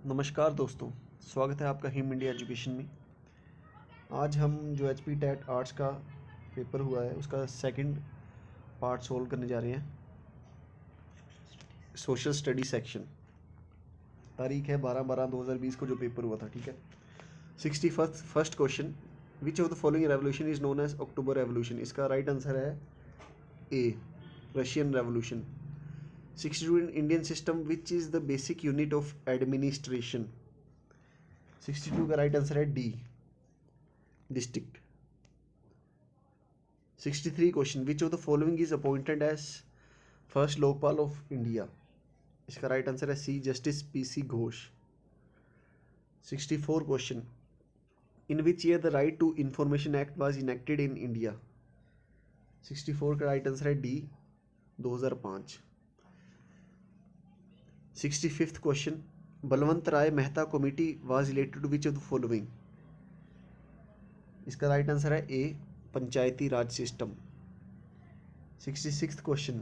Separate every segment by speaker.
Speaker 1: नमस्कार दोस्तों, स्वागत है आपका हिम इंडिया एजुकेशन में। आज हम जो एच पी टेट आर्ट्स का पेपर हुआ है उसका सेकंड पार्ट सोल्व करने जा रहे हैं। सोशल स्टडी सेक्शन, तारीख है 12/12/2020 को जो पेपर हुआ था, ठीक है। 61st question, which of the following revolution is known as October revolution. इसका राइट आंसर है A, Russian revolution. 62, Indian system which is the basic unit of administration. 62 का राइट आंसर है D, district. 63 question, which of the following is appointed as first Lokpal of India. इसका right answer है C, justice P C Ghosh. 64 question, in which year the right to information act was enacted in India. 64 का right answer है D, 2005। 65th question, Balwant Rai Mehta committee was related to which of the following. इसका right answer है A, Panchayati Raj system. 66th question,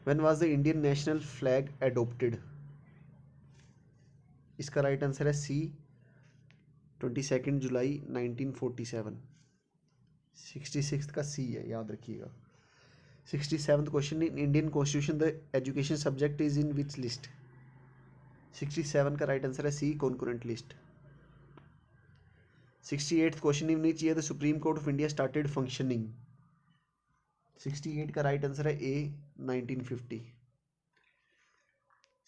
Speaker 1: when was the Indian national flag adopted. इसका right answer है C, 22 जुलाई 1947। 66th का सी है, याद रखिएगा। 67th question, in Indian constitution the education subject is in which list. 67 का right answer है C, concurrent list. 68th question, in which year the supreme court of India started functioning. 68 का right answer है A, 1950।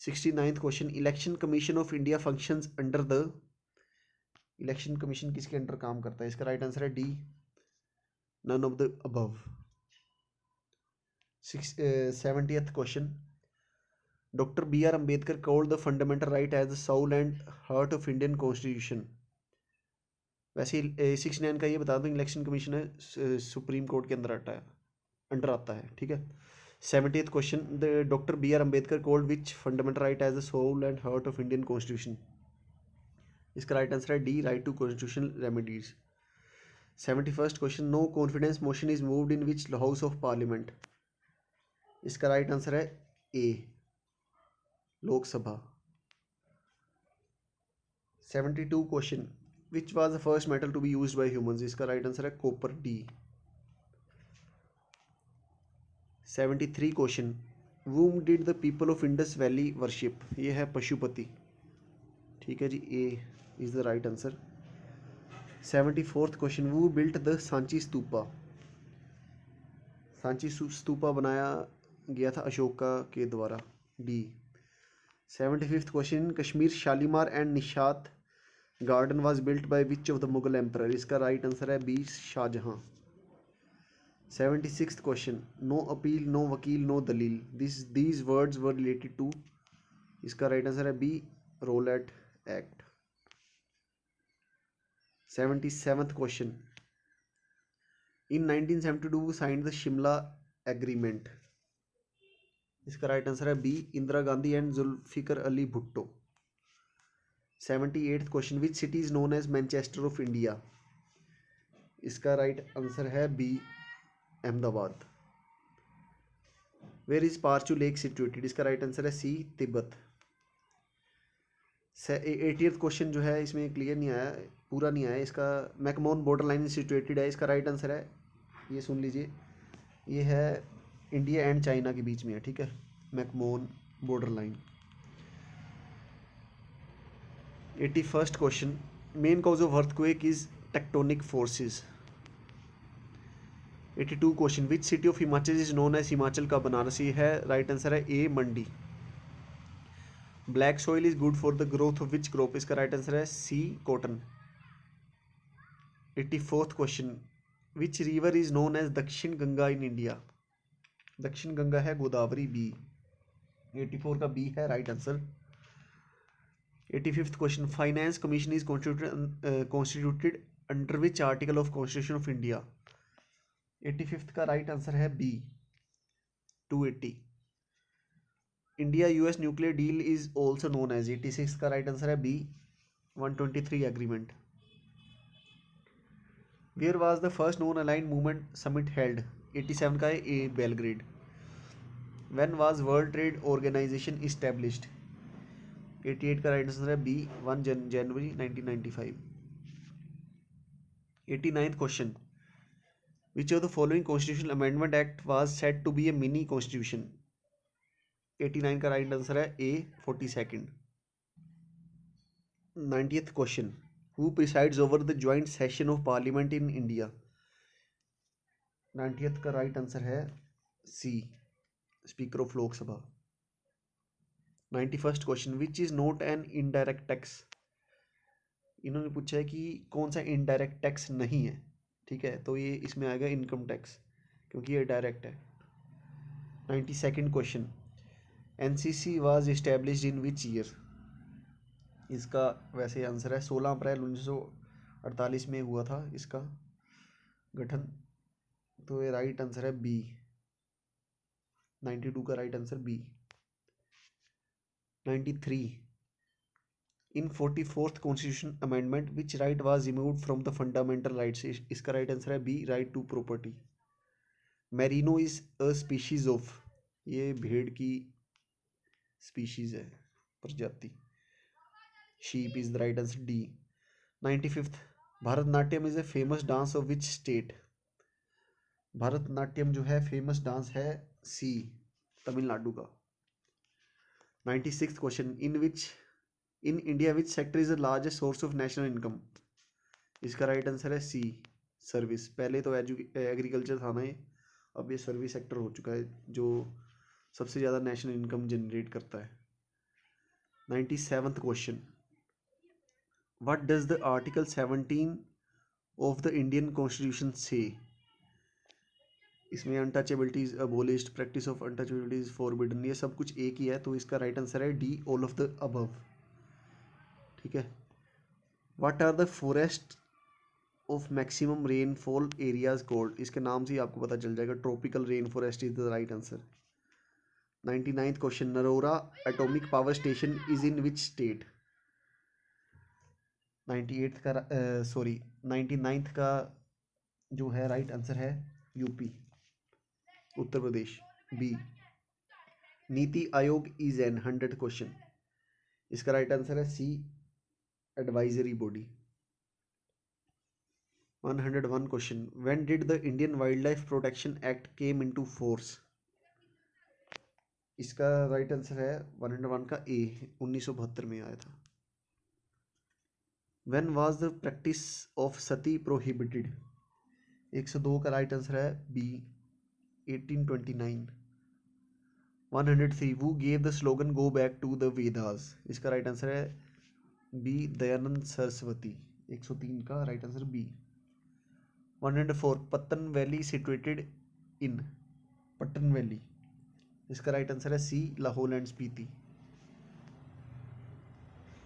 Speaker 1: 69th question, election commission of India functions under the. Election commission किसके under काम करता है। इसका right answer है D, none of the above. 70th question, doctor B R Ambedkar called the fundamental right as the soul and heart of Indian constitution. वैसे 69 का ये बता दूं, इलेक्शन कमीशन है सुप्रीम कोर्ट के अंडर आता है, ठीक है। 70th question, the doctor B R Ambedkar called which fundamental right as the soul and heart of Indian constitution. इसका राइट आंसर है D, right to constitutional remedies. 71st question, no confidence motion is moved in which house of parliament. इसका right answer है A, Lok Sabha. 72 question, which was the first metal to be used by humans. इसका right answer है copper, D. 73 question, whom did the people of Indus valley worship. ये है पशुपति, ठीक है जी, A is the right answer. 74th question, who built the Sanchi stupa. Sanchi stupa बनाया गया था अशोका के द्वारा, D. 75th question, Kashmir Shalimar and Nishat garden was built by which of the Mughal emperor. इसका राइट आंसर है B, Shah Jahan. 76th question, no appeal, no वकील, नो दलील, these words were related to. इसका राइट आंसर है B, Rowlatt Act. 77th question, in 1972 signed the Shimla agreement. इसका right answer है B, Indira Gandhi and Zulfikar Ali Bhutto. 78th question, which city is known as Manchester of India. इसका right answer है B, Ahmedabad. Where is Parechu lake situated. इसका right answer है C, Tibet. 80th question जो है इसमें clear नहीं आया, पूरा नहीं आया। इसका मैकमोहन बॉर्डर लाइन सिचुएटेड है। इसका राइट आंसर है, ये सुन लीजिए, ये है इंडिया एंड चाइना के बीच में है, ठीक है, McMahon border line. 81st question, main cause of earthquake is tectonic forces. 82 question, which city of Himachal is known as Himachal का बनारस। ये है राइट आंसर है A, Mandi. Black soil is good for the growth of which crop. इसका right answer है C, cotton. 84th question, which river is known as Dakshin Ganga in India. दक्षिण गंगा है Godavari, B. 84 का B है right answer. 85th question, finance commission is constituted under which article of constitution of India. 85th का right answer है B, 280। India US nuclear deal is also known as. 86 का right answer है B, 123 agreement. Where was the first non aligned movement summit held. 87 का है A, Belgrade. When was world trade organisation established. 88 का right answer है B, 1 January 1995। 89th question, which of the following constitutional amendment act was said to be a mini constitution? 89 का right answer है A, 42nd। 90th question, who presides over the joint session of parliament in India? 90th का right answer है C, speaker of Lok Sabha. 91st question, which is not an indirect tax? इन्होंने पूछा है कि कौन सा इनडायरेक्ट टैक्स नहीं है, ठीक है, तो ये इसमें आएगा इनकम टैक्स, क्योंकि ये डायरेक्ट है। 92nd question, NCC was established in which year? इसका वैसे आंसर है 16 अप्रैल 1948 में हुआ था इसका गठन, तो ये राइट आंसर है बी, 92 का right answer B. 93, in 44th constitution amendment which right was removed from the fundamental rights? इसका राइट आंसर है B, right to property. Merino is a species of, ये भेड़ की स्पीशीज है, प्रजाति। Sheep is the right answer, D. 95th, Bharatanatyam is a famous dance of which state? Bharatanatyam जो है famous dance है सी, तमिलनाडु का। 96th question, in India which sector is the largest source of national income? इसका right answer है सी, service. पहले तो agriculture था ना ये, अब ये सर्विस सेक्टर हो चुका है जो सबसे ज़्यादा नेशनल इनकम जनरेट करता है। 97th question, what does the article 17 of the Indian constitution से? इसमें untouchability is abolished, practice of untouchability is forbidden, ये सब कुछ एक ही है, तो इसका राइट आंसर है D, all of the above, ठीक है। What are the forest of maximum rainfall areas called? इसके नाम से ही आपको पता चल जाएगा, tropical rain forest is the right answer. 99th question, Narora atomic power station is in which state? 99th का जो है राइट आंसर है UP, Uttar Pradesh, B. NITI Aayog is an 100th question, इसका राइट आंसर है C, advisory body. 101 question, when did the Indian wild life protection act came into force? इसका right answer है 101 का A, 1972 में आया था। When was the practice of sati prohibited? 102 का right answer है B, 1829। 103, who gave the slogan go back to the Vedas? इसका right answer है बी, दयानंद सरस्वती। 103 का right answer B. 104, Pattan valley situated in? Pattan valley, इसका राइट आंसर है C, Lahaul and Spiti.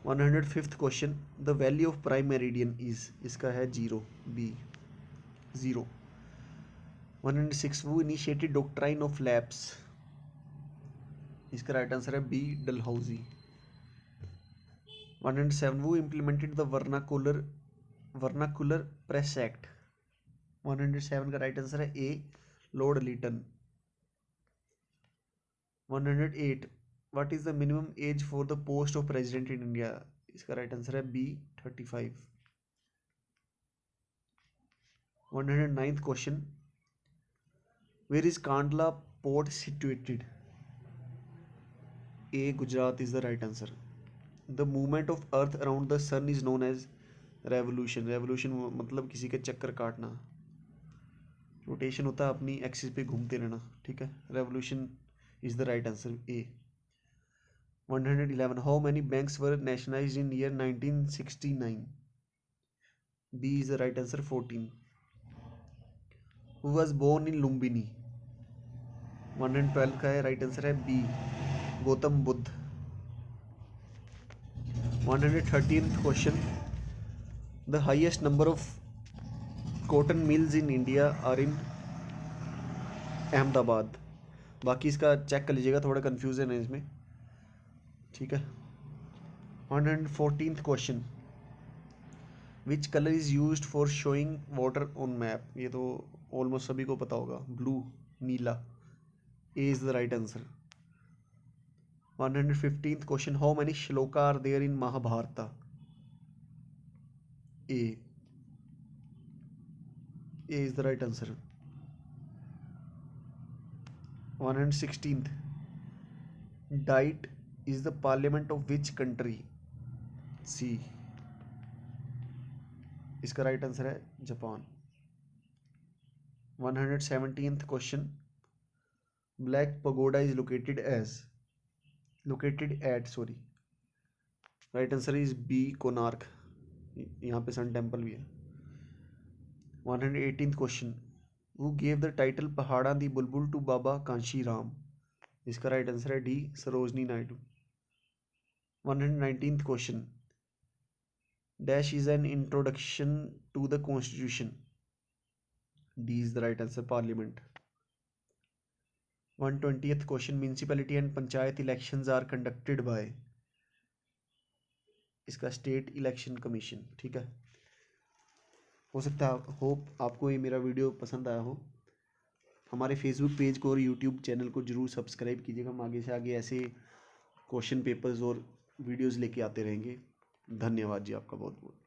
Speaker 1: 105th question, the value of prime meridian is? इसका है 0, B, 0। 106, who initiated doctrine of lapse? इसका right answer है B, Dalhousie. 107, who implemented the vernacular press act? 107 का right answer है A, Lord Lytton. 108, what is the minimum age for the post of president in India? इसका right answer है B, 35। 109th question, where is Kandla port situated? A, Gujarat is the right answer. The movement of earth around the sun is known as revolution? Revolution मतलब किसी के चक्कर काटना, rotation होता है अपनी एक्सिस पे घूमते रहना, ठीक है, revolution is the right answer, A. 111, how many banks were nationalized in year 1969? B is the right answer, 14। Who was born in Lumbini? 112 का है राइट आंसर है B, Gautam Buddha. 113th question, the highest number of cotton mills in India are in Ahmedabad? बाकी इसका check कर लीजिएगा, थोड़ा confusion है इसमें, ठीक है। 114th question, which colour is used for showing water on map? ये तो ऑलमोस्ट सभी को पता होगा, blue, Neela, A is the right answer. 115th question, how many shloka are there in Mahabharata? A is the right answer. 116th, Diet is the parliament of which country? C, इसका right answer है Japan. 117th question, Black Pagoda is located at right answer is B, Konark. यहाँ पे sun temple भी है. 118th question, who gave the title पहाड़ा दी बुलबुल to Baba Kanshi Ram? इसका राइट आंसर है D, Sarojini Naidu. 119th question, dash is an introduction to the constitution? D is the right answer, parliament. 120th question, municipality and panchayat elections are conducted bye? इसका state election commission. ठीक है, हो सकता है होप आपको ये मेरा वीडियो पसंद आया हो. हमारे फेसबुक पेज को और यूट्यूब चैनल को जरूर सब्सक्राइब कीजिएगा. हम आगे से आगे ऐसे क्वेश्चन पेपर्स और वीडियोस लेके आते रहेंगे. धन्यवाद जी आपका बहुत बहुत.